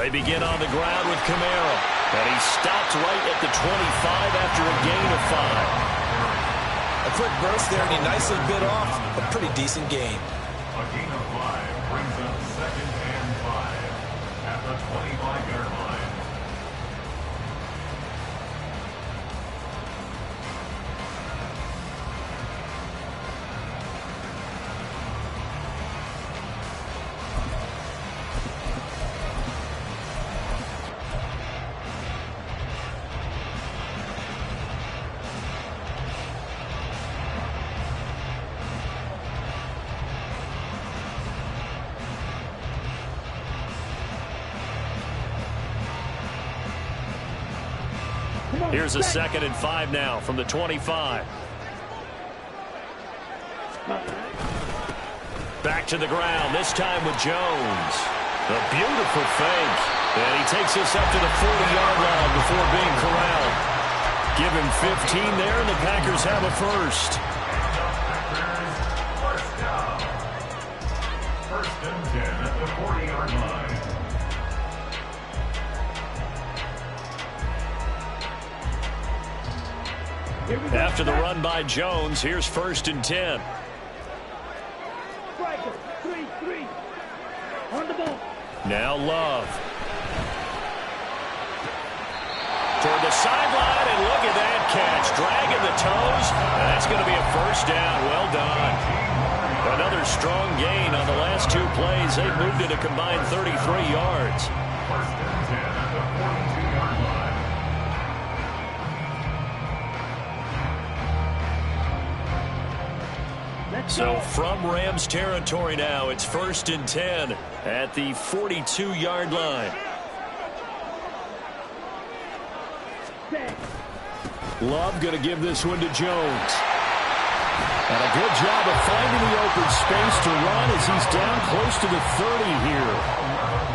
They begin on the ground with Camaro. And he stopped right at the 25 after a gain of 5. A quick burst there, and he nicely bit off a pretty decent gain. A gain of 5 brings up 2nd and 5 at the 25-yard line. Here's a 2nd and 5 now from the 25. Back to the ground, this time with Jones. A beautiful fake. And he takes us up to the 40-yard line before being corralled. Give him 15 there, and the Packers have a first. First and 10 at the 40-yard line. After the run by Jones, here's 1st and 10. Now Love. Toward the sideline, and look at that catch. Dragging the toes. That's going to be a first down. Well done. Another strong gain on the last 2 plays. They've moved it a combined 33 yards. First and 10 at the 42-yard line. So from Rams territory now, it's 1st and 10 at the 42-yard line. Love going to give this one to Jones. And a good job of finding the open space to run as he's down close to the 30 here.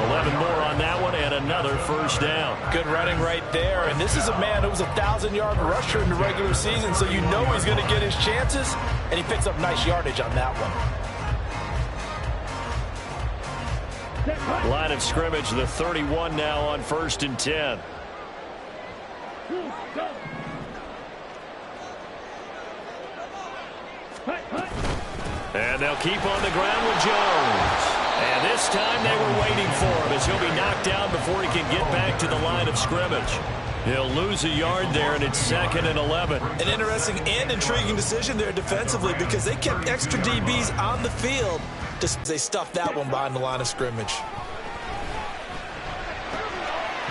11 more on that one and another first down. Good running right there. And this is a man who was a 1,000-yard rusher in the regular season, so you know he's going to get his chances. And he picks up nice yardage on that one. Line of scrimmage, the 31 now on 1st and 10. And they'll keep on the ground with Jones. And this time they were waiting for him as he'll be knocked down before he can get back to the line of scrimmage. He'll lose a yard there, and it's 2nd and 11. An interesting and intriguing decision there defensively because they kept extra DBs on the field. They stuffed that one behind the line of scrimmage.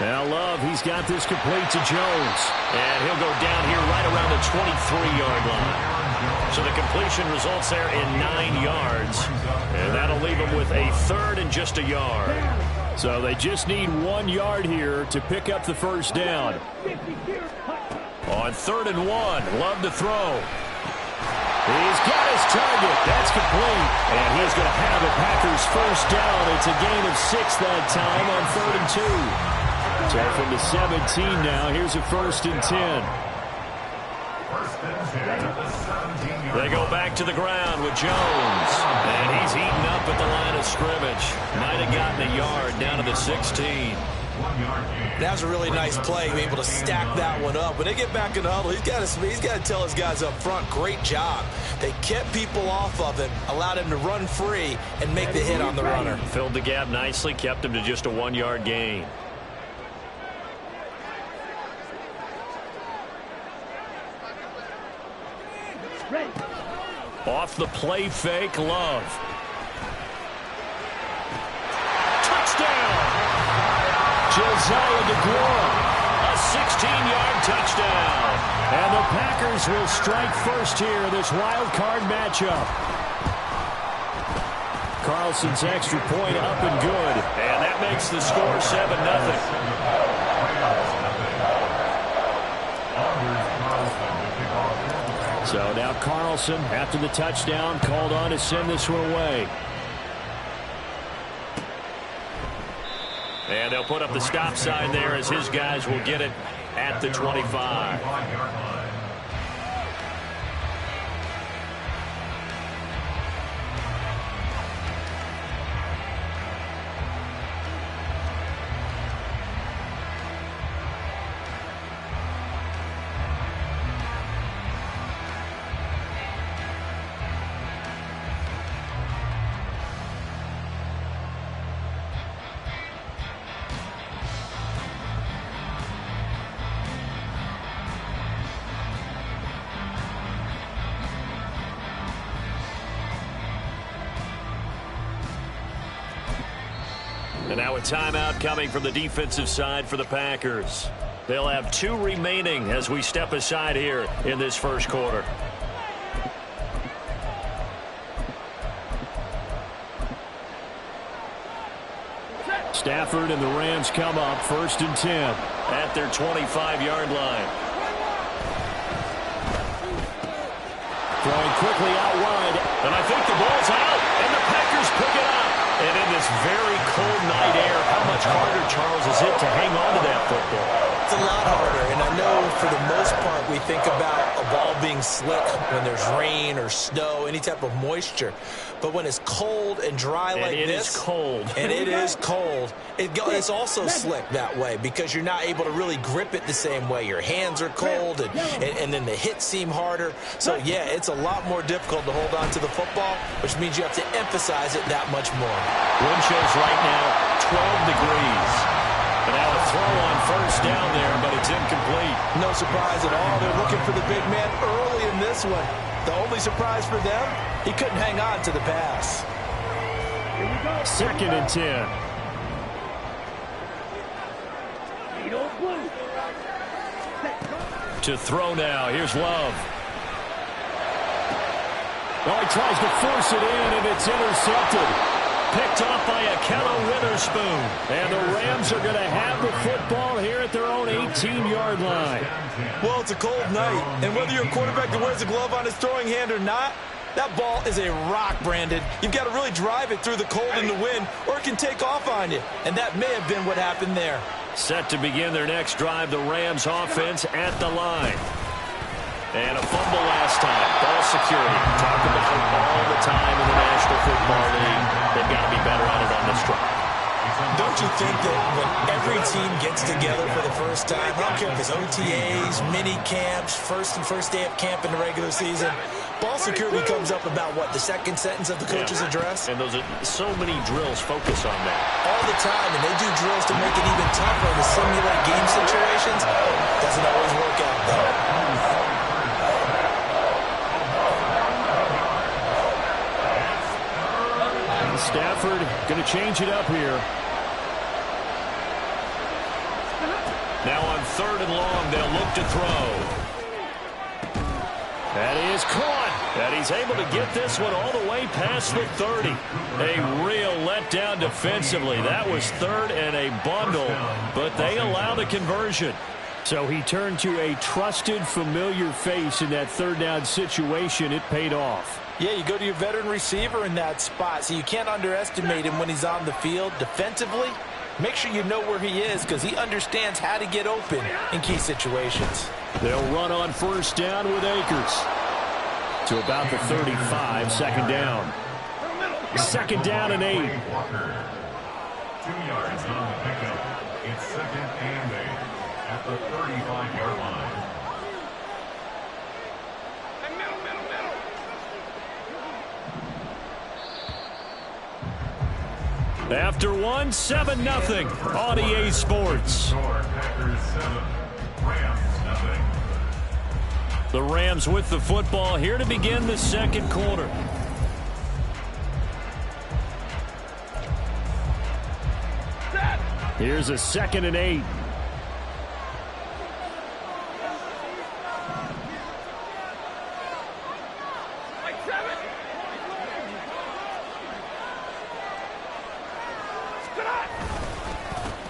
Now Love, he's got this complete to Jones. And he'll go down here right around the 23-yard line. So the completion results there in 9 yards. And that'll leave him with a 3rd and just a yard. So they just need 1 yard here to pick up the first down. On 3rd and 1, Love to throw. He's got his target. That's complete. And he's going to have a Packers first down. It's a gain of 6 that time on 3rd and 2. So from the 17 now, here's a 1st and 10. They go back to the ground with Jones. And he's eaten up at the line of scrimmage. Might have gotten a yard down to the 16. That was a really nice play, being able to stack that one up. When they get back in the huddle, he's got to tell his guys up front, great job. They kept people off of him, allowed him to run free, and make the hit on the runner. Filled the gap nicely, kept him to just a 1 yard gain. Off the play fake, Love. Touchdown! Josiah DeGuara, a 16-yard touchdown. And the Packers will strike first here, this wild card matchup. Carlson's extra point up and good. And that makes the score 7-0. So now Carlson, after the touchdown, called on to send this one away. And they'll put up the stop sign there as his guys will get it at the 25. And now a timeout coming from the defensive side for the Packers. They'll have 2 remaining as we step aside here in this first quarter. Stafford and the Rams come up 1st and 10 at their 25-yard line. Throwing quickly out wide, and I think the ball's out, and the Packers pick it up. And in this very cold night air, how much harder, Charles, is it to hang on to that football? It's a lot harder, and I know for the most part we think about a ball being slick when there's rain or snow, any type of moisture. But when it's cold and dry like this, it is cold. And it is cold, it's also slick that way because you're not able to really grip it the same way. Your hands are cold, and then the hits seem harder. So, yeah, it's a lot more difficult to hold on to the football, which means you have to emphasize it that much more. Wind chills right now, 12 degrees. But now a throw on 1st down there, but it's incomplete. No surprise at all. They're looking for the big man early in this one. The only surprise for them, he couldn't hang on to the pass. 2nd and 10. To throw now. Here's Love. Oh, he tries to force it in, and it's intercepted. Picked off by Akello Witherspoon. And the Rams are going to have the football here at their own 18-yard line. Well, it's a cold night, and whether you're a quarterback that wears a glove on his throwing hand or not, that ball is a rock, Brandon. You've got to really drive it through the cold and the wind, or it can take off on you. And that may have been what happened there. Set to begin their next drive, the Rams offense at the line. And a fumble last time. Ball security. Talk about it all the time in the National Football League. They've got to be better at it on this drive. Don't you think that when every team gets together for the first time, I don't care if it's OTAs, mini camps, first day of camp in the regular season, ball security comes up about, what, the second sentence of the coach's address? And those are so many drills focus on that. All the time, and they do drills to make it even tougher to simulate game situations. Doesn't always work out, though. Stafford going to change it up here. Now on 3rd and long, they'll look to throw. That is caught. And he's able to get this one all the way past the 30. A real letdown defensively. That was 3rd and a bundle, but they allow the conversion. So he turned to a trusted, familiar face in that 3rd down situation. It paid off. Yeah, you go to your veteran receiver in that spot, so you can't underestimate him when he's on the field. Defensively, make sure you know where he is because he understands how to get open in key situations. They'll run on 1st down with Akers. To about the 35, 2nd down. 2nd down and 8. 2 yards on the pickup. It's 2nd and 8 at the 35-yard line. After 1, 7-0 on EA Sports. Packers 7, Rams nothing. The Rams with the football here to begin the 2nd quarter. Here's a 2nd and 8.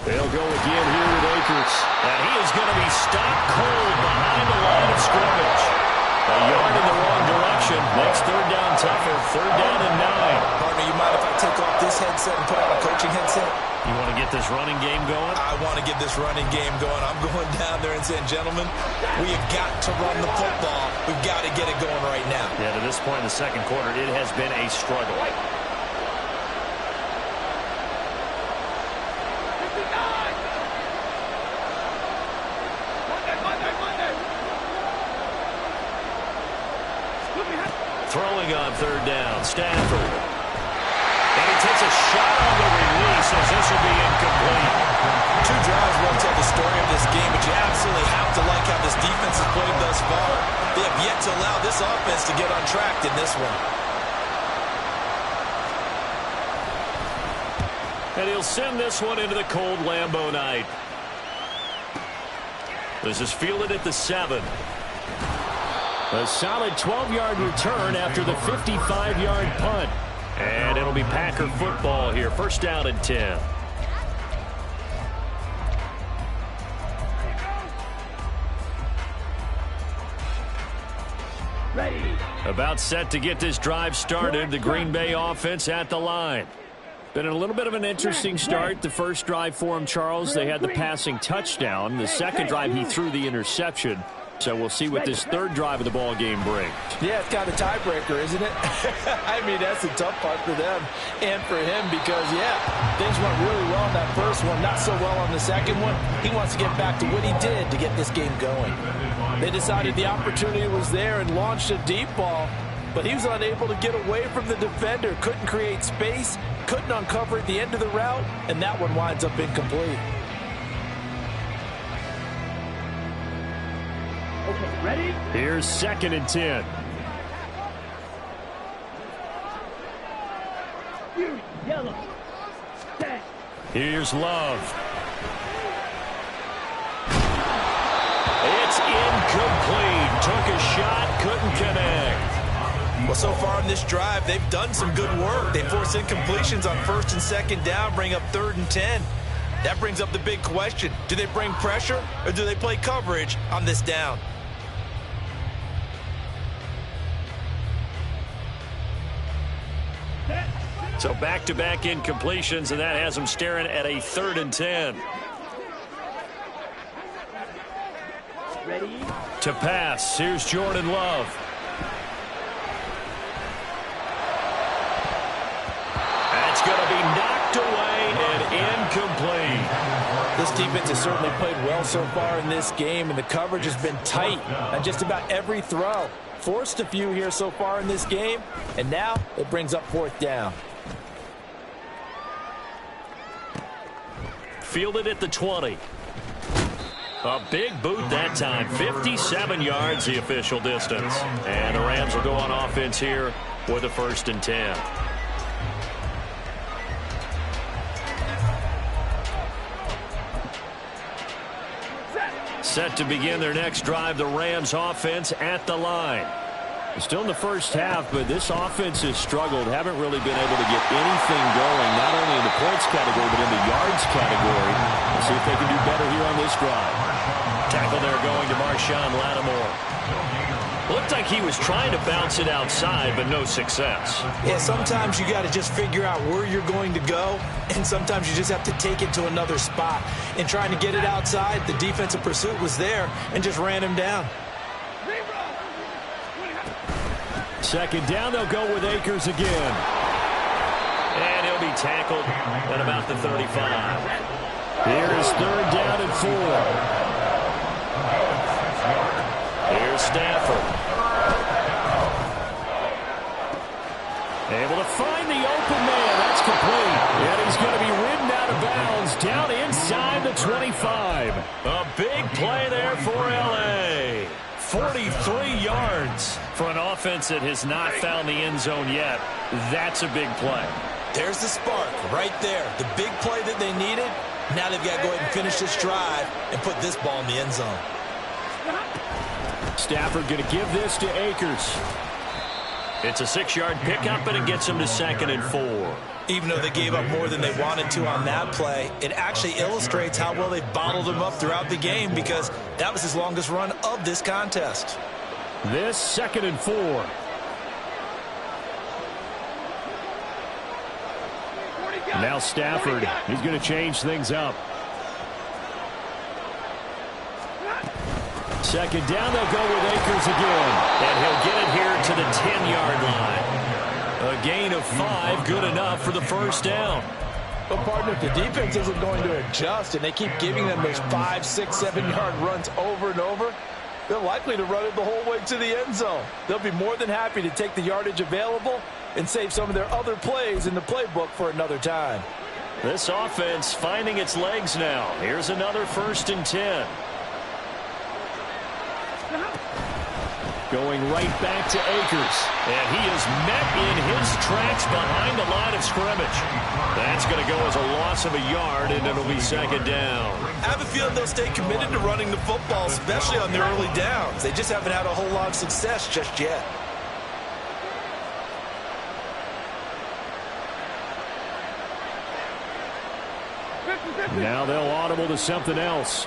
They'll go again here with Akers. And he is going to be stopped cold behind the line of scrimmage. A yard in the wrong direction. Makes 3rd down tougher. 3rd down and 9. Partner, you mind if I take off this headset and put on a coaching headset? You want to get this running game going? I want to get this running game going. I'm going down there and saying, gentlemen, we have got to run the football. We've got to get it going right now. Yeah, to this point in the 2nd quarter, it has been a struggle. Throwing on 3rd down, Stafford. And he takes a shot on the release as this will be incomplete. 2 drives won't tell the story of this game, but you absolutely have to like how this defense has played thus far. They have yet to allow this offense to get on track in this one. And he'll send this one into the cold Lambeau night. This is fielded at the 7. A solid 12-yard return after the 55-yard punt. And it'll be Packer football here. First down and 10. Ready. About set to get this drive started. The Green Bay offense at the line. Been a little bit of an interesting start. The first drive for him, Charles, they had the passing touchdown. The second drive, he threw the interception. So we'll see what this third drive of the ball game brings. Yeah, it's kind of a tiebreaker, isn't it? I mean, that's the tough part for them and for him because, yeah, things went really well in that first one, not so well on the second one. He wants to get back to what he did to get this game going. They decided the opportunity was there and launched a deep ball, but he was unable to get away from the defender, couldn't create space, couldn't uncover at the end of the route, and that one winds up incomplete. Okay, ready? Here's second and 10. Yellow. Set. Here's Love. It's incomplete. Took a shot, couldn't connect. Well, so far in this drive, they've done some good work. They force incompletions on first and second down, bring up third and 10. That brings up the big question. Do they bring pressure or do they play coverage on this down? So back-to-back incompletions, and that has them staring at a third and 10. Ready. To pass, here's Jordan Love. That's going to be knocked away and incomplete. This defense has certainly played well so far in this game, and the coverage has been tight on just about every throw. Forced a few here so far in this game, and now it brings up fourth down. Fielded at the 20. A big boot that time. 57 yards the official distance. And the Rams will go on offense here with a first and 10. Set to begin their next drive, the Rams offense at the line. Still in the first half, but this offense has struggled. Haven't really been able to get anything going, not only in the points category, but in the yards category. Let's see if they can do better here on this drive. Tackle there going to Marshawn Lattimore. Looked like he was trying to bounce it outside, but no success. Yeah, sometimes you got to just figure out where you're going to go, and sometimes you just have to take it to another spot. In trying to get it outside, the defensive pursuit was there and just ran him down. Second down, they'll go with Akers again. And he'll be tackled at about the 35. Here's third down and 4. Here's Stafford. Able to find the open man. That's complete. And he's going to be ridden out of bounds down inside the 25. A big play there for L.A. 43 yards for an offense that has not found the end zone yet. That's a big play. There's the spark right there. The big play that they needed. Now they've got to go ahead and finish this drive and put this ball in the end zone. Stafford going to give this to Akers. It's a 6-yard pickup, and it gets him to second and 4. Even though they gave up more than they wanted to on that play, it actually illustrates how well they bottled him up throughout the game because that was his longest run of this contest. This second and 4. Now Stafford, he's going to change things up. Second down, they'll go with Akers again. And he'll get it here to the 10-yard line. A gain of 5, good enough for the first down. But, partner, if the defense isn't going to adjust and they keep giving them those 5, 6, 7-yard runs over and over, they're likely to run it the whole way to the end zone. They'll be more than happy to take the yardage available and save some of their other plays in the playbook for another time. This offense finding its legs now. Here's another first and 10. Going right back to Akers. And he is met in his tracks behind the line of scrimmage. That's going to go as a loss of a yard, and it'll be second down. I have a feeling they'll stay committed to running the football, especially on their early downs. They just haven't had a whole lot of success just yet. Now they'll audible to something else.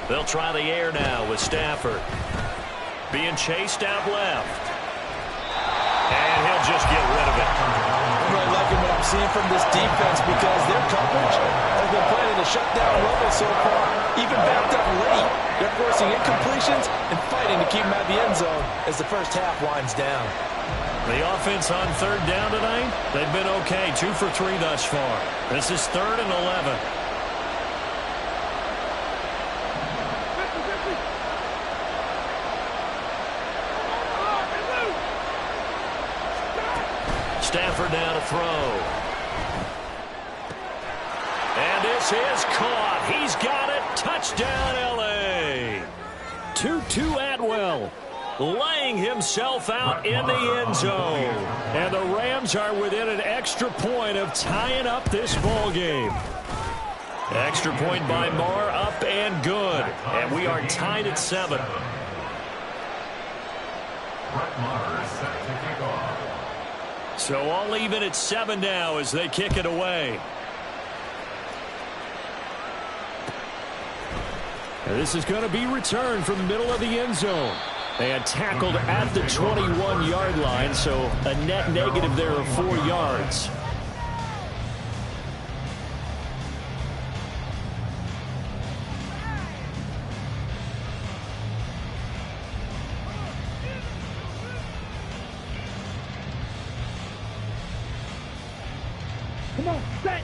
They'll try the air now with Stafford. Being chased out left. And he'll just get rid of it. I'm really liking what I'm seeing from this defense because their coverage has been playing at a shutdown level so far. Even backed up late, they're forcing incompletions and fighting to keep them out of the end zone as the first half winds down. The offense on third down tonight, they've been okay. 2 for 3 thus far. This is 3rd and 11. Stafford now to throw. And this is caught. He's got it. Touchdown, L.A. Tutu Atwell laying himself out in the end zone. And the Rams are within an extra point of tying up this ball game. Extra point by Marr, up and good. And we are tied at 7. So all even at 7 now as they kick it away. And this is going to be returned from the middle of the end zone. And tackled at the 21-yard line, so a net negative there of 4 yards.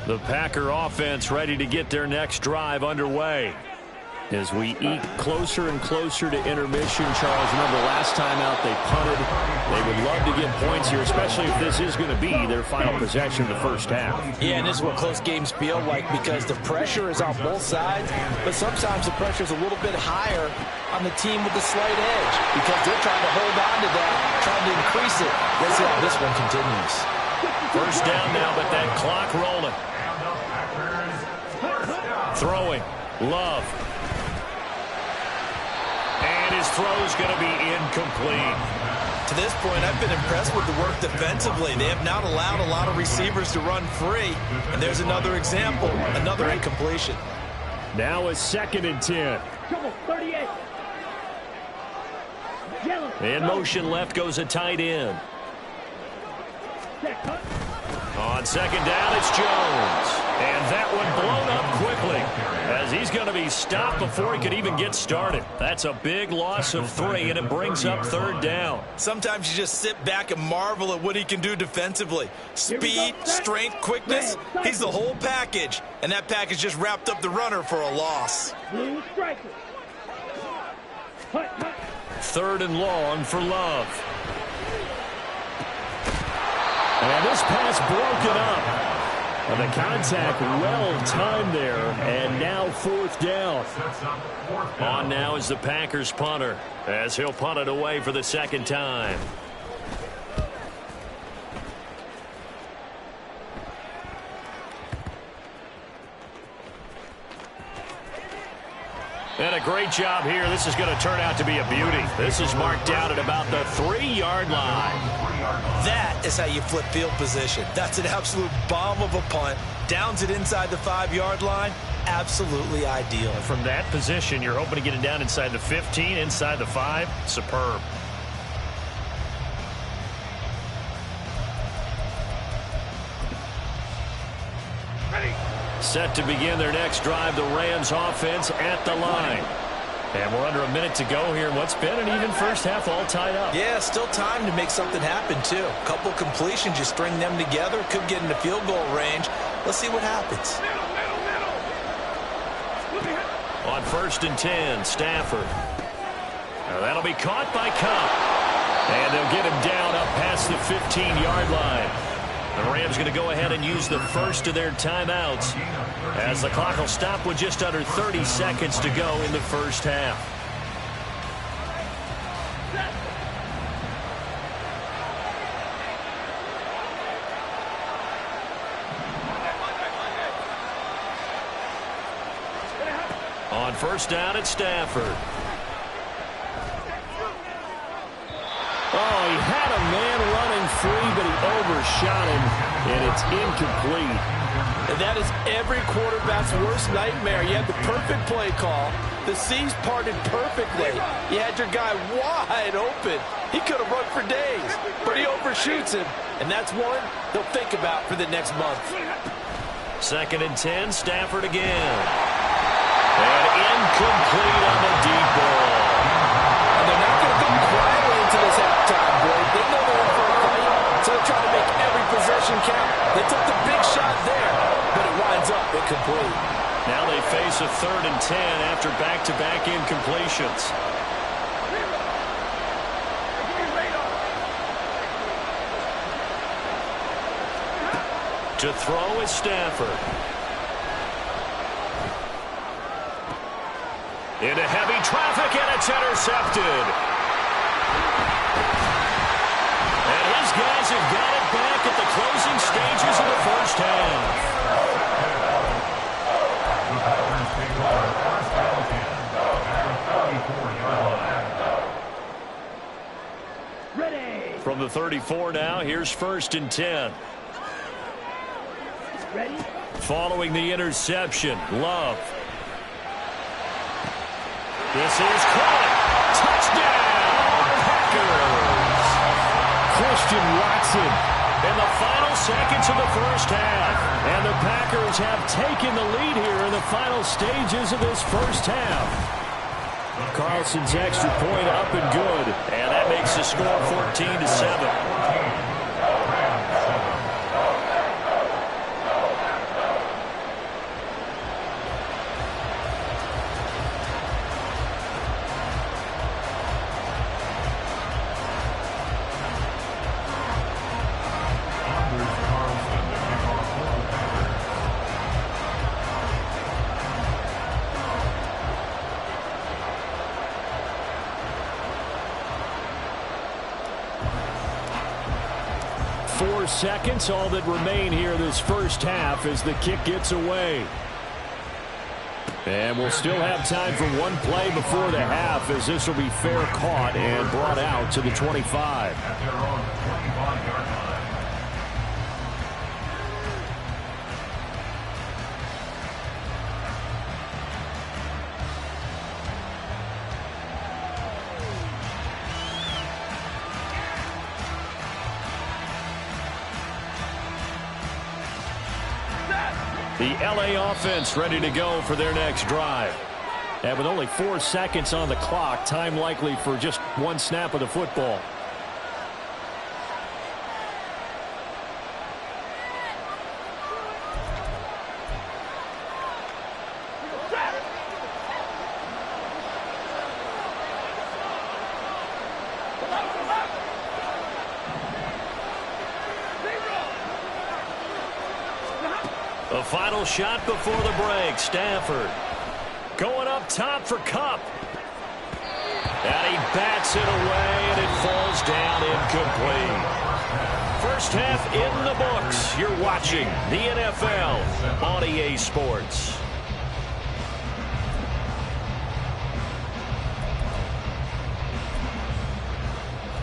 The Packer offense ready to get their next drive underway. As we eke closer and closer to intermission, Charles, remember last time out they punted. They would love to get points here, especially if this is going to be their final possession of the first half. Yeah, and this is what close games feel like because the pressure is on both sides, but sometimes the pressure is a little bit higher on the team with the slight edge because they're trying to hold on to that, trying to increase it. Let's see how this one continues. First down now, but that clock rolling. Throwing. Love. And his throw's going to be incomplete. To this point, I've been impressed with the work defensively. They have not allowed a lot of receivers to run free. And there's another example, another incompletion. Now a 2nd and 10. Come on, 38. Yellow. In motion left goes a tight end. On 2nd down, it's Jones. And that one blown up quickly as he's going to be stopped before he could even get started. That's a big loss of 3, and it brings up 3rd down. Sometimes you just sit back and marvel at what he can do defensively. Speed, strength, quickness, he's the whole package. And that package just wrapped up the runner for a loss. Blue striker. 3rd and long for Love. And this pass broken up. And the contact well timed there. And now 4th down. On now is the Packers punter as he'll punt it away for the 2nd time. And a great job here. This is going to turn out to be a beauty. This is marked out at about the 3-yard line. That is how you flip field position. That's an absolute bomb of a punt. Downs it inside the 5-yard line. Absolutely ideal. From that position, you're hoping to get it down inside the 15, inside the 5. Superb. Set to begin their next drive, the Rams offense at the line. And we're under a minute to go here in what's been an even first half, all tied up. Yeah, still time to make something happen, too. A couple completions, you string them together, could get into field goal range. Let's see what happens. On 1st and 10, Stafford. Now that'll be caught by Cup. And they'll get him down up past the 15-yard line. The Rams going to go ahead and use the first of their timeouts as the clock will stop with just under 30 seconds to go in the first half. On first down, it's Stafford. Oh, he had a man running free, but he overshot him, and it's incomplete. And that is every quarterback's worst nightmare. You had the perfect play call. The seams parted perfectly. You had your guy wide open. He could have run for days, but he overshoots him. And that's one they'll think about for the next month. 2nd and 10, Stafford again. And incomplete on the deep ball. And they're not going to go quietly into this halftime break. They know they're in for a fight, so they're trying to make every possession count. They took the big shot there, but it winds up incomplete. Now they face a 3rd and 10 after back-to-back incompletions. To throw is Stafford. Into heavy traffic, and it's intercepted. And his guys have got it back at the closing stages of the first half. Ready. From the 34 now, here's 1st and 10. Ready. Following the interception, Love. This is caught. Touchdown, Packers. Christian Watson in the final seconds of the first half. And the Packers have taken the lead here in the final stages of this first half. Carlson's extra point up and good. And that makes the score 14-7. 4 seconds, all that remain here this first half as the kick gets away. And we'll still have time for one play before the half as this will be fair caught and brought out to the 25. At their own 25-yard line. The LA offense ready to go for their next drive. And with only 4 seconds on the clock, time likely for just one snap of the football. The final shot before the break. Stafford going up top for Kupp. And he bats it away, and it falls down incomplete. First half in the books. You're watching the NFL on EA Sports.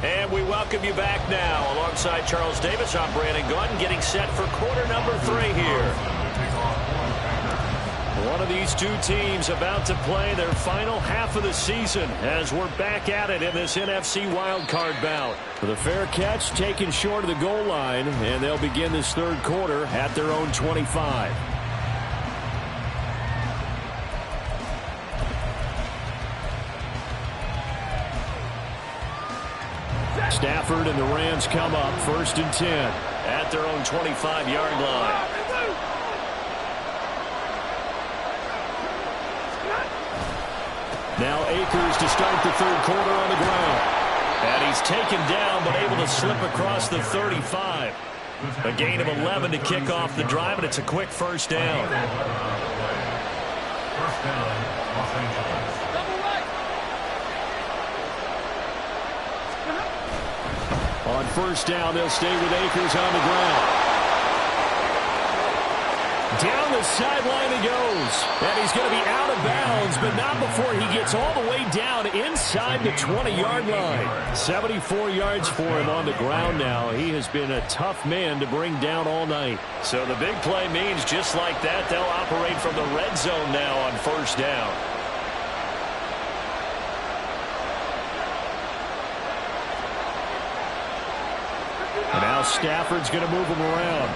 And we welcome you back now. Alongside Charles Davis, I'm Brandon Gunn, getting set for quarter number 3 here. One of these two teams about to play their final half of the season as we're back at it in this NFC wildcard bout. The fair catch taken short of the goal line, and they'll begin this third quarter at their own 25. Stafford and the Rams come up 1st and 10 at their own 25-yard line. Now Akers to start the third quarter on the ground. And he's taken down but able to slip across the 35. A gain of 11 to kick off the drive, and it's a quick first down. First down, Los Angeles. On first down, they'll stay with Akers on the ground. Down the sideline he goes. And he's going to be out of bounds, but not before he gets all the way down inside the 20-yard line. 74 yards for him on the ground now. He has been a tough man to bring down all night. So the big play means just like that, they'll operate from the red zone now on first down. And now Stafford's going to move him around.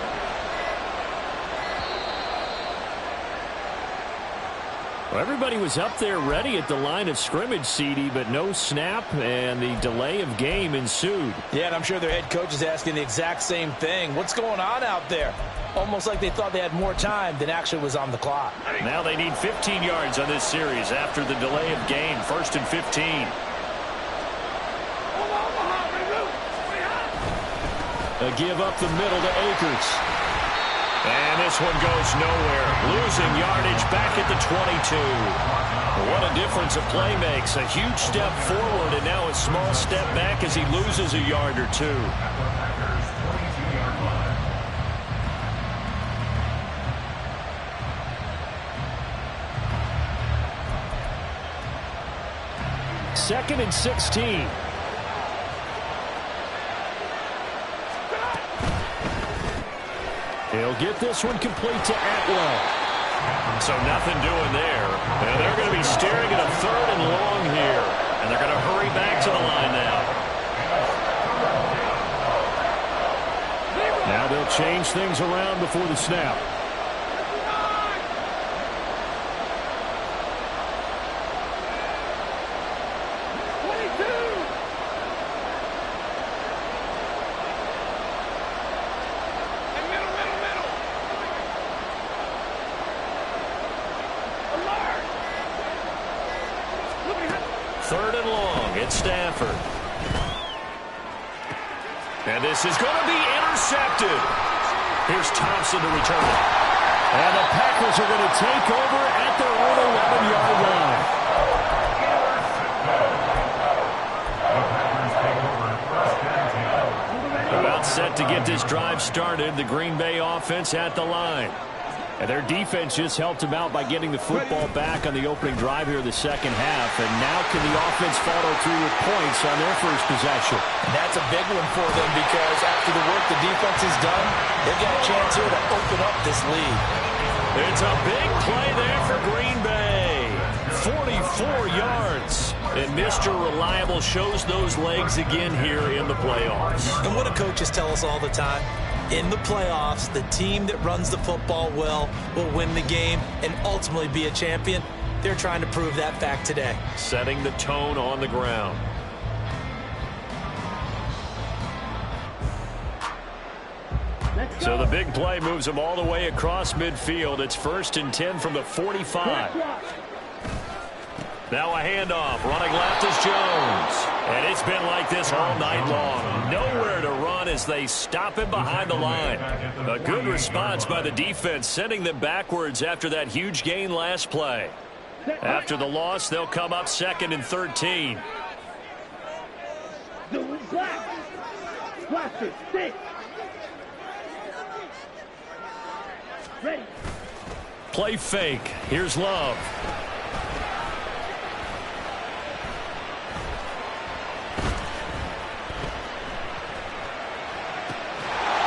Well, everybody was up there ready at the line of scrimmage, CD, but no snap, and the delay of game ensued. Yeah, and I'm sure their head coach is asking the exact same thing. What's going on out there? Almost like they thought they had more time than actually was on the clock. Now they need 15 yards on this series after the delay of game. 1st and 15. A give up the middle to Akers. And this one goes nowhere. Losing yardage back at the 22. What a difference a play makes. A huge step forward and now a small step back as he loses a yard or two. Second and 16. He'll get this one complete to Atwell. So nothing doing there. And they're going to be staring at a 3rd and long here. And they're going to hurry back to the line now. Now they'll change things around before the snap. Stafford. And this is going to be intercepted. Here's Thompson to return it. And the Packers are going to take over at their own 11-yard line. About set to get this drive started. The Green Bay offense at the line. And their defense just helped them out by getting the football back on the opening drive here in the second half. And now can the offense follow through with points on their first possession? And that's a big one for them because after the work the defense has done, they've got a chance here to open up this lead. It's a big play there for Green Bay. 44 yards. And Mr. Reliable shows those legs again here in the playoffs. And what do coaches tell us all the time? In the playoffs, the team that runs the football well will win the game and ultimately be a champion. They're trying to prove that fact today. Setting the tone on the ground. So the big play moves them all the way across midfield. It's 1st and 10 from the 45. Now a handoff. Running left is Jones. And it's been like this all night long. Nowhere to run as they stop him behind the line. A good response by the defense, sending them backwards after that huge gain last play. After the loss, they'll come up 2nd and 13. Ready. Play fake. Here's Love.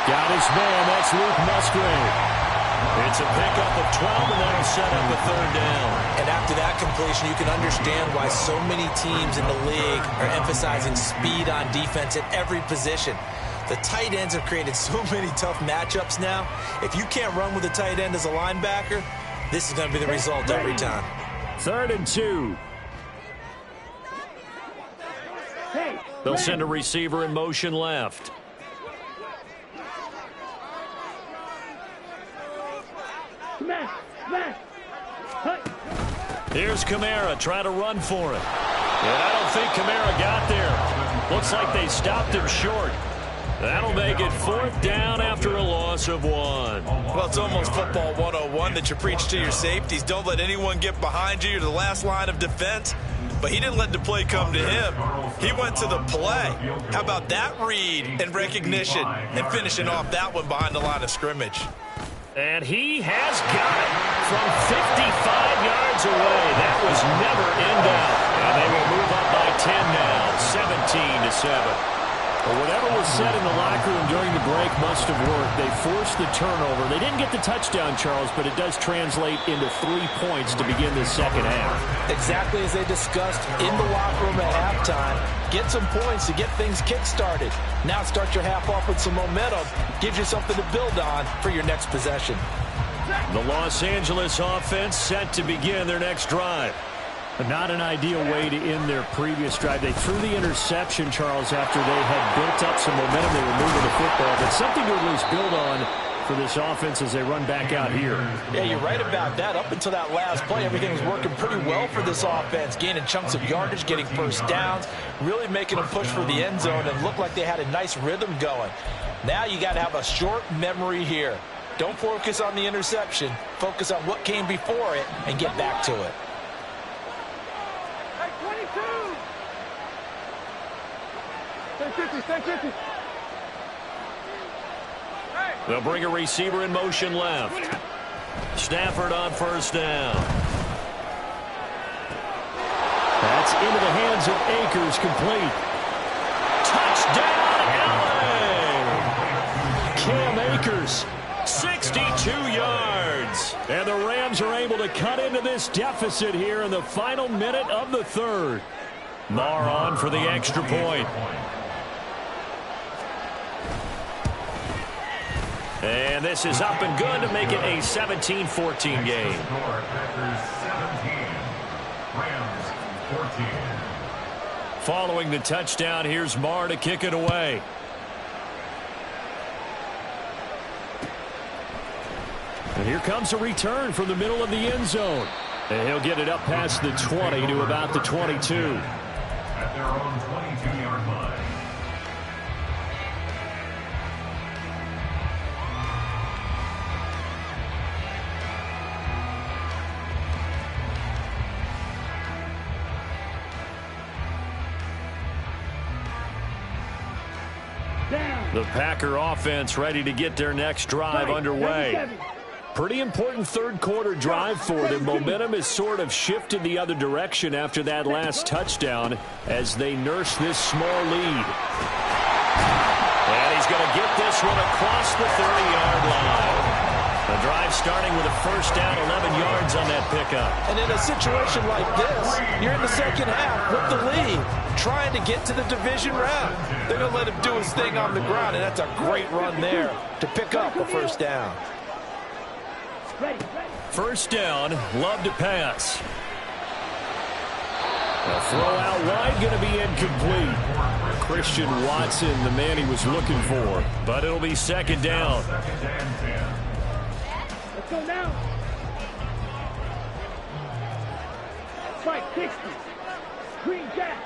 Got his man. That's Luke Musgrave. It's a pickup of 12, and that'll set up a 3rd down. And after that completion, you can understand why so many teams in the league are emphasizing speed on defense at every position. The tight ends have created so many tough matchups now. If you can't run with a tight end as a linebacker, this is going to be the result every time. 3rd and 2. They'll send a receiver in motion left. Here's Kamara trying to run for it. And I don't think Kamara got there. Looks like they stopped him short. That'll make it 4th down after a loss of 1. Well, it's almost football 101 that you preach to your safeties. Don't let anyone get behind you. You're the last line of defense. But he didn't let the play come to him. He went to the play. How about that read and recognition and finishing off that one behind the line of scrimmage? And he has got it from 55 yards away. That was never in doubt. And they will move up by 10 now, 17-7. Well, whatever was said in the locker room during the break must have worked. They forced the turnover. They didn't get the touchdown, Charles, but it does translate into 3 points to begin this second half. Exactly as they discussed in the locker room at halftime. Get some points to get things kick-started. Now start your half off with some momentum. Gives you something to build on for your next possession. The Los Angeles offense set to begin their next drive. But not an ideal way to end their previous drive. They threw the interception, Charles, after they had built up some momentum. They were moving the football, but something to at least build on for this offense as they run back out here. Yeah, you're right about that. Up until that last play, everything was working pretty well for this offense, gaining chunks of yardage, getting first downs, really making them push for the end zone and look like they had a nice rhythm going. Now you got to have a short memory here. Don't focus on the interception. Focus on what came before it and get back to it. They'll bring a receiver in motion left. Stafford on first down. That's into the hands of Akers, complete. Touchdown, LA! Cam Akers, 62 yards. And the Rams are able to cut into this deficit here in the final minute of the third. Marr on for the extra point. And this is up and good to make it a 17-14 game. Following the touchdown, here's Marr to kick it away. And here comes a return from the middle of the end zone. And he'll get it up past the 20 to about the 22. At their own 22-yard line. The Packer offense ready to get their next drive underway. Pretty important third quarter drive for them. Momentum has sort of shifted the other direction after that last touchdown as they nurse this small lead. And he's going to get this one across the 30-yard line. The drive starting with a first down, 11 yards on that pickup. And in a situation like this, you're in the second half with the lead, trying to get to the division round. They're going to let him do his thing on the ground, and that's a great run there to pick up a first down. First down, Love to pass. A throw out wide, going to be incomplete. Christian Watson, the man he was looking for. But it'll be second down. Let's go now. Fight 60. Green jack.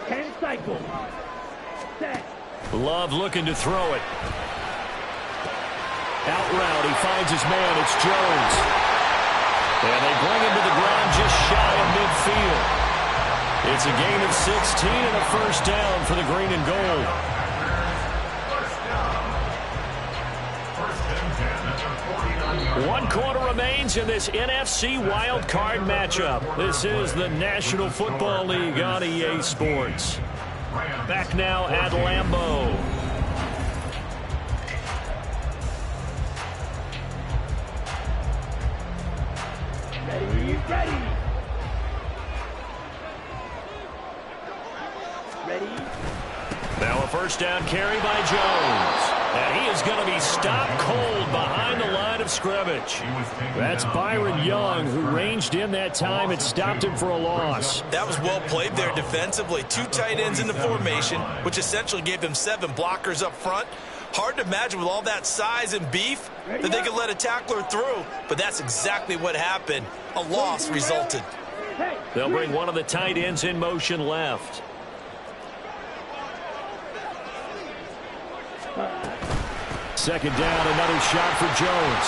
10 cycle. Set. Love looking to throw it. Out route, he finds his man. It's Jones. And they bring him to the ground just shy of midfield. It's a gain of 16 and a first down for the green and gold. One quarter remains in this NFC wild card matchup. This is the National Football League on EA Sports. Back now at Lambeau. Ready. Now a first down carry by Jones. And he is going to be stopped cold behind the line of scrimmage. That's Byron Young, who ranged in that time and stopped him for a loss. That was well played there defensively. 2 tight ends in the formation, which essentially gave them 7 blockers up front. Hard to imagine with all that size and beef that they could let a tackler through, but that's exactly what happened. A loss resulted. They'll bring one of the tight ends in motion left. Second down, another shot for Jones.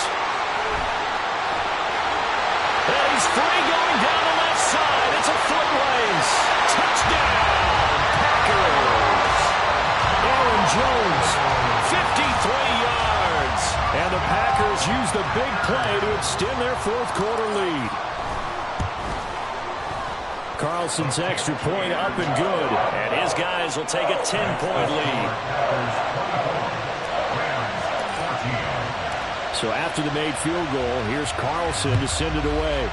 And he's free going down the left side. It's a foot race. Touchdown, Packers. Aaron Jones, 53 yards. And the Packers use the big play to extend their fourth quarter lead. Carlson's extra point up and good. And his guys will take a 10-point lead. So after the made field goal, here's Carlson to send it away.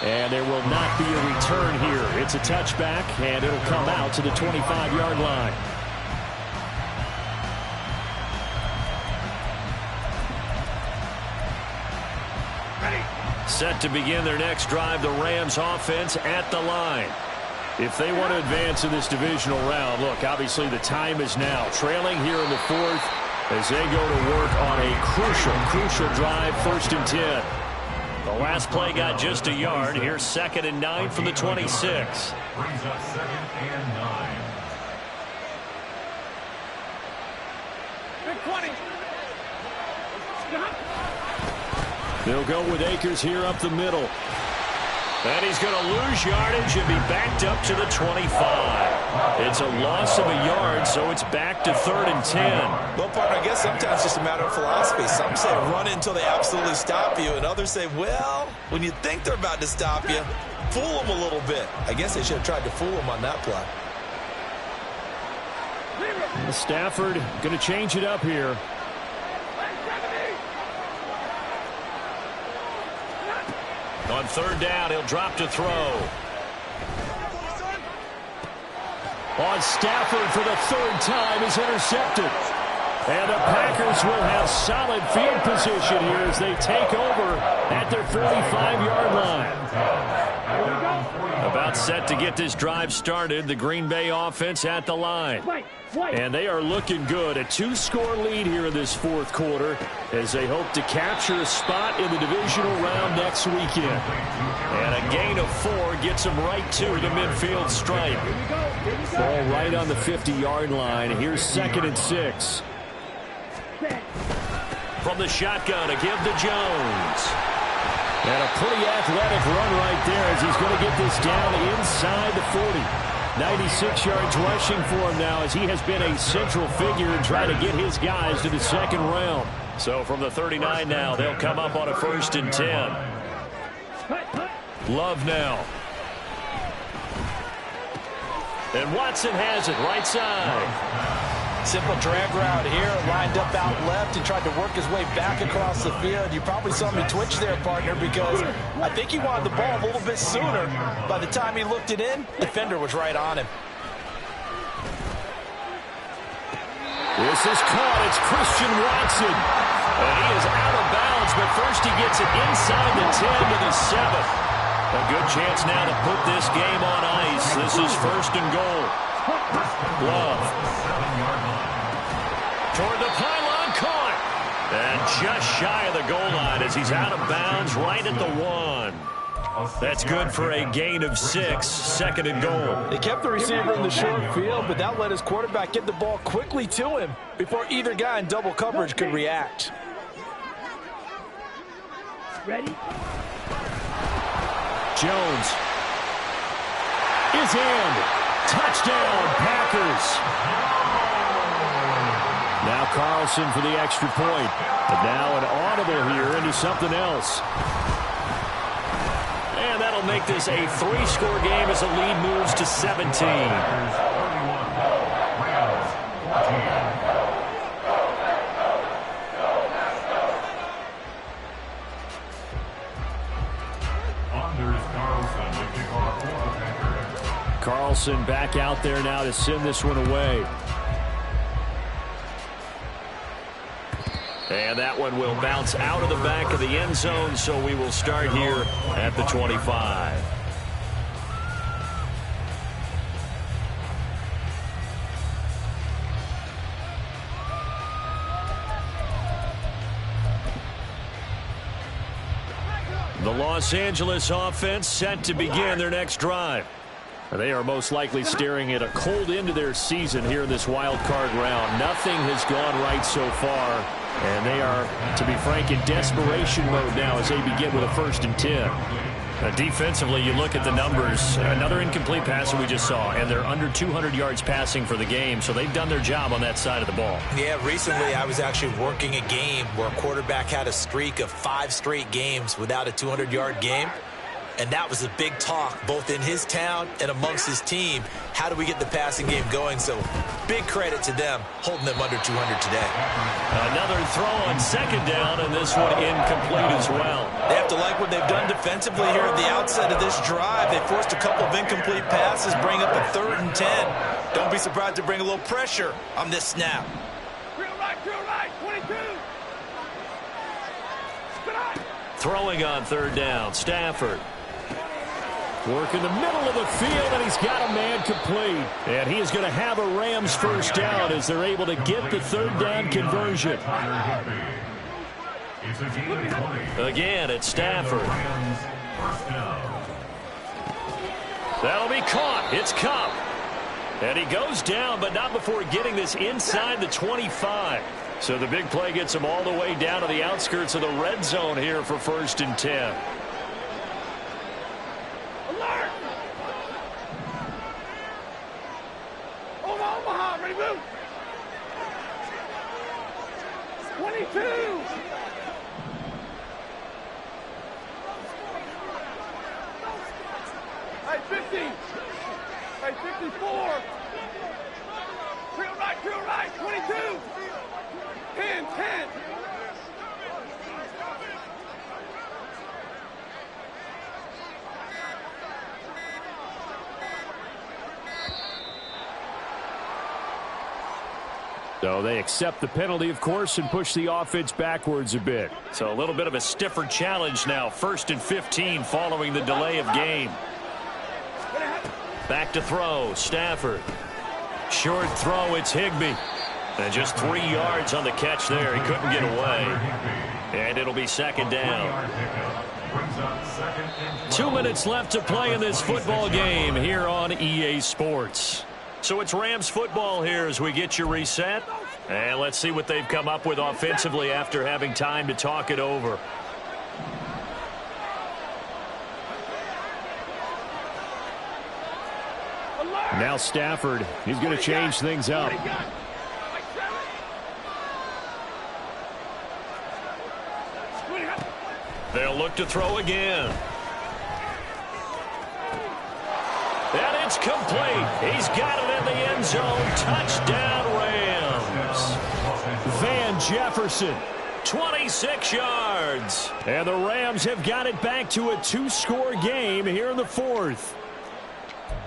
And there will not be a return here. It's a touchback, and it'll come out to the 25-yard line. Set to begin their next drive, the Rams offense at the line. If they want to advance in this divisional round, look, obviously the time is now. Trailing here in the fourth as they go to work on a crucial drive, 1st and 10. The last play got just a yard. Here's 2nd and 9 from the 26. Brings up 2nd and 9. Big 20. Stop. They'll go with Akers here up the middle. And he's going to lose yardage and be backed up to the 25. It's a loss of a yard, so it's back to 3rd and 10. Well, partner, I guess sometimes it's just a matter of philosophy. Some say run until they absolutely stop you, and others say, well, when you think they're about to stop you, fool them a little bit. I guess they should have tried to fool them on that play. Stafford going to change it up here. On 3rd down, he'll drop to throw. On Stafford for the 3rd time is intercepted. And the Packers will have solid field position here as they take over at their 45-yard line. About set to get this drive started, the Green Bay offense at the line. And they are looking good. A 2-score lead here in this fourth quarter as they hope to capture a spot in the divisional round next weekend. And a gain of 4 gets them right to the midfield stripe. Ball right on the 50-yard line. Here's 2nd and 6. From the shotgun, a give to Jones. And a pretty athletic run right there as he's going to get this down inside the 40. 96 yards rushing for him now as he has been a central figure in trying to get his guys to the 2nd round. So from the 39 now, they'll come up on a 1st and 10. Love now. And Watson has it right side. Simple drag route here, lined up out left and tried to work his way back across the field. You probably saw me twitch there, partner, because I think he wanted the ball a little bit sooner. By the time he looked it in, defender was right on him. This is caught. It's Christian Watson. And he is out of bounds, but first he gets it inside the 10 to the 7. A good chance now to put this game on ice. This is 1st and goal. Love. Toward the pylon, caught. And just shy of the goal line as he's out of bounds right at the 1. That's good for a gain of 6, 2nd and goal. They kept the receiver in the short field, but that let his quarterback get the ball quickly to him before either guy in double coverage could react. Ready? Jones is in. Touchdown, Packers. Now Carlson for the extra point. But now an audible here into something else. And that'll make this a 3-score game as the lead moves to 17. Carlson back out there now to send this one away. And that one will bounce out of the back of the end zone, so we will start here at the 25. The Los Angeles offense set to begin their next drive. They are most likely staring at a cold end to their season here in this wild card round. Nothing has gone right so far, and they are, to be frank, in desperation mode now as they begin with a 1st and 10. Defensively, you look at the numbers. Another incomplete passer we just saw, and they're under 200 yards passing for the game, so they've done their job on that side of the ball. Yeah, recently I was actually working a game where a quarterback had a streak of 5 straight games without a 200-yard game. And that was a big talk, both in his town and amongst his team. How do we get the passing game going? So big credit to them, holding them under 200 today. Another throw on 2nd down, and this one incomplete as well. They have to like what they've done defensively here at the outset of this drive. They forced a couple of incomplete passes, bring up a 3rd and 10. Don't be surprised to bring a little pressure on this snap. Drill right, 22. Throwing on 3rd down, Stafford. Work in the middle of the field, and he's got a man complete. And he is going to have a Rams 1st down as they're able to get the 3rd down conversion. Again, it's Stafford. That'll be caught. It's Cup. And he goes down, but not before getting this inside the 25. So the big play gets him all the way down to the outskirts of the red zone here for 1st and 10. Alert! Omaha, ready, move! 22! Hey, 50! Hey, 54! Drill right, 22! 10. So they accept the penalty, of course, and push the offense backwards a bit. So a little bit of a stiffer challenge now. 1st and 15 following the delay of game. Back to throw. Stafford. Short throw. It's Higbee. And just 3 yards on the catch there. He couldn't get away. And it'll be 2nd down. 2 minutes left to play in this football game here on EA Sports. So it's Rams football here as we get you reset. And let's see what they've come up with offensively after having time to talk it over. Now Stafford, he's going to change things up. They'll look to throw again. And it's complete. He's got it in the end zone. Touchdown, Rams. Van Jefferson, 26 yards. And the Rams have got it back to a 2-score game here in the 4th.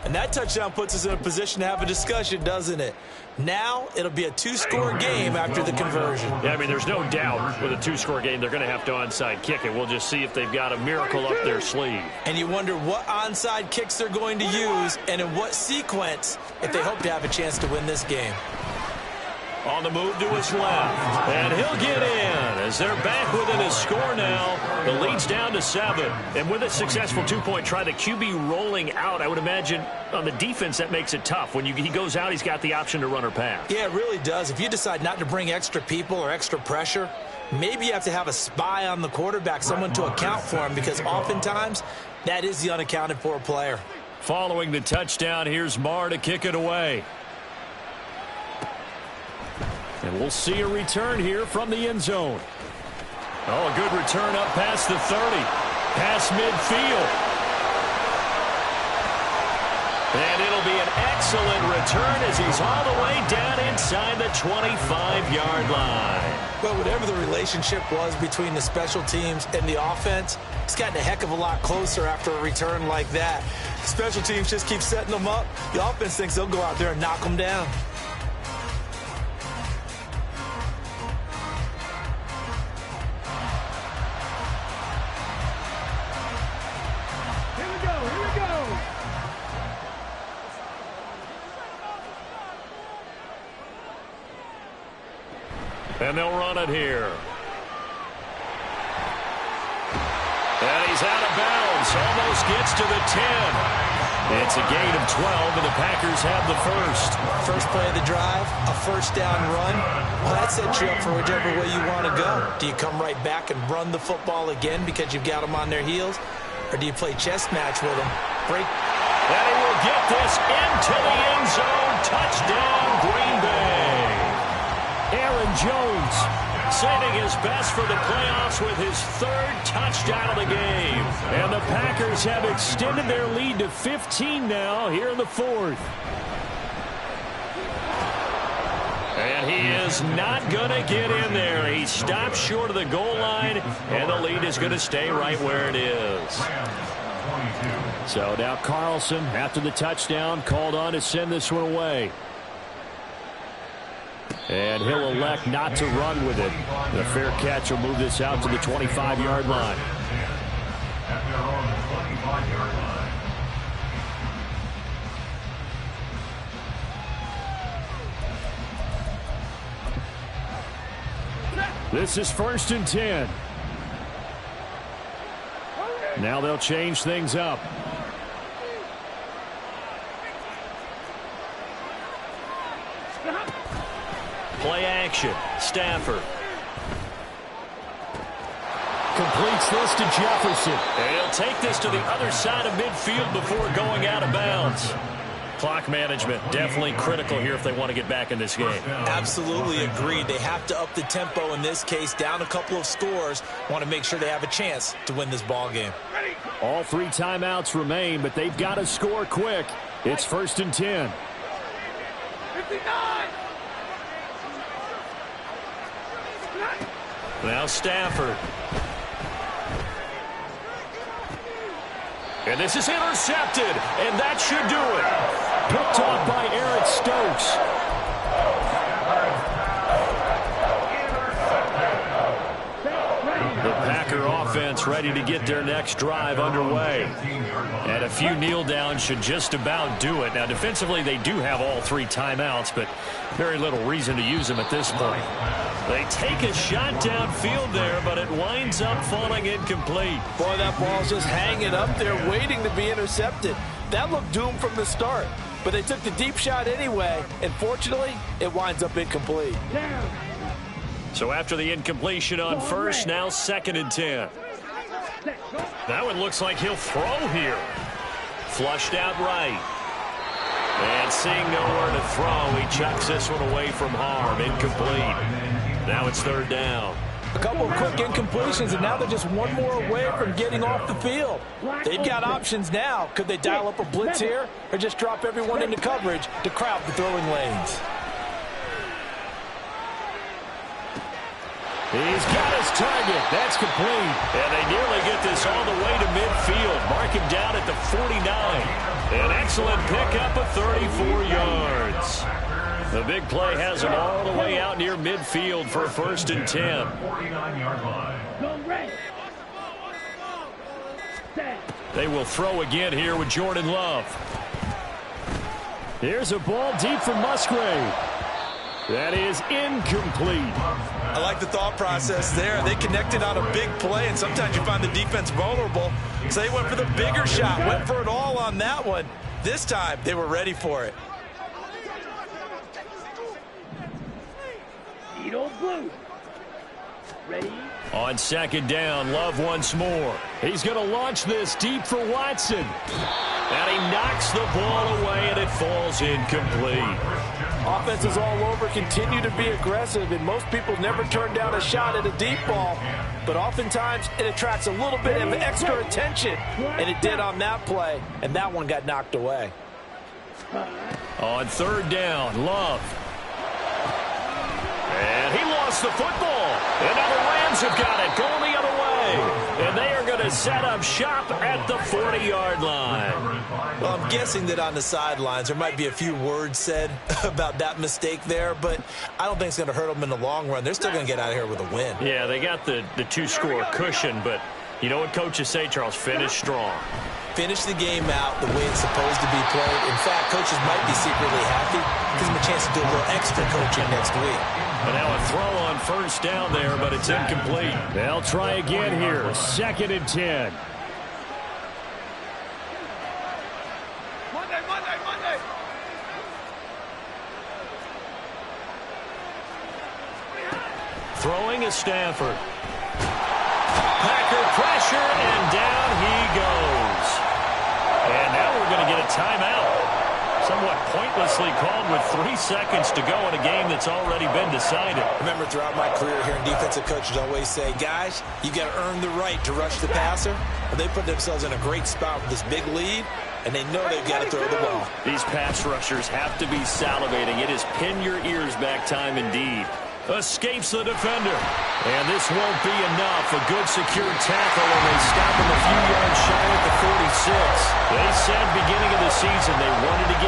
And that touchdown puts us in a position to have a discussion, doesn't it? Now it'll be a 2-score game after the conversion. Yeah, I mean, there's no doubt with a 2-score game they're going to have to onside kick it. We'll just see if they've got a miracle up their sleeve. And you wonder what onside kicks they're going to use and in what sequence if they hope to have a chance to win this game. On the move to his left. And he'll get in as they're back within a score now. The lead's down to 7. And with a successful 2-point try, the QB rolling out, I would imagine on the defense that makes it tough. When he goes out, he's got the option to run or pass. Yeah, it really does. If you decide not to bring extra people or extra pressure, maybe you have to have a spy on the quarterback, someone to account for him, because oftentimes that is the unaccounted for player. Following the touchdown, here's Marr to kick it away. And we'll see a return here from the end zone. Oh, a good return up past the 30. Past midfield. And it'll be an excellent return as he's all the way down inside the 25-yard line. But whatever the relationship was between the special teams and the offense, it's gotten a heck of a lot closer after a return like that. Special teams just keep setting them up. The offense thinks they'll go out there and knock them down. And they'll run it here. And he's out of bounds. Almost gets to the 10. It's a gain of 12, and the Packers have the first. First play of the drive, a first down run. Well, that sets you up for whichever way you want to go. Do you come right back and run the football again because you've got them on their heels? Or do you play chess match with them? Break. And he will get this into the end zone. Touchdown, Green Bay. Aaron Jones saving his best for the playoffs with his third touchdown of the game. And the Packers have extended their lead to 15 now here in the fourth. And he is not going to get in there. He stops short of the goal line, and the lead is going to stay right where it is. So now Carlson, after the touchdown, called on to send this one away. And he'll elect not to run with it. The fair catch will move this out to the 25-yard line. This is 1st and 10. Now they'll change things up. Play action. Stafford. Completes this to Jefferson. And he'll take this to the other side of midfield before going out of bounds. Clock management definitely critical here if they want to get back in this game. Absolutely agreed. They have to up the tempo in this case, down a couple of scores. Want to make sure they have a chance to win this ball game. All 3 timeouts remain, but they've got to score quick. It's 1st and 10. 59. Now Stafford. And this is intercepted, and that should do it. Picked off by Eric Stokes. The Packer offense ready to get their next drive underway. And a few kneel downs should just about do it. Now, defensively, they do have all 3 timeouts, but very little reason to use them at this point. They take a shot downfield there, but it winds up falling incomplete. Boy, that ball's just hanging up there, waiting to be intercepted. That looked doomed from the start, but they took the deep shot anyway, and fortunately, it winds up incomplete. So after the incompletion on first, now 2nd and 10. That one looks like he'll throw here. Flushed out right. And seeing nowhere to throw, he chucks this one away from harm. Incomplete. Now it's 3rd down. A couple of quick incompletions, and now they're just one more away from getting off the field. They've got options now. Could they dial up a blitz here or just drop everyone into coverage to crowd the throwing lanes? He's got his target. That's complete. And they nearly get this all the way to midfield. Mark him down at the 49. An excellent pickup of 34 yards. The big play has him all the way out near midfield for 1st and 10. They will throw again here with Jordan Love. Here's a ball deep from Musgrave. That is incomplete. I like the thought process there. They connected on a big play, and sometimes you find the defense vulnerable. So they went for the bigger shot, went for it all on that one. This time, they were ready for it. Blue. Ready? On 2nd down, Love once more. He's going to launch this deep for Watson. And he knocks the ball away, and it falls incomplete. Offenses all over continue to be aggressive, and most people never turn down a shot at a deep ball. But oftentimes, it attracts a little bit of extra attention, and it did on that play, and that one got knocked away. On 3rd down, Love. And he lost the football. And now the Rams have got it, going the other way. And they are going to set up shop at the 40-yard line. Well, I'm guessing that on the sidelines there might be a few words said about that mistake there, but I don't think it's going to hurt them in the long run. They're still going to get out of here with a win. Yeah, they got the 2-score cushion, but you know what coaches say, Charles? Finish strong. Finish the game out the way it's supposed to be played. In fact, coaches might be secretly happy. Gives them a chance to do a little extra coaching next week. And now a throw on 1st down there, but it's incomplete. They'll try again here. 2nd and 10. Throwing is Stafford. Packer pressure, and down he goes. And now we're going to get a timeout. Somewhat pointlessly called with 3 seconds to go in a game that's already been decided. Remember, throughout my career here, defensive coaches always say, guys, you got to earn the right to rush the passer. Well, they put themselves in a great spot with this big lead, and they know they've got to throw the ball. These pass rushers have to be salivating. It is pin your ears back time indeed. Escapes the defender. And this won't be enough. A good secure tackle, and they stop him a few yards shy at the 46. They said beginning of the season they wanted to get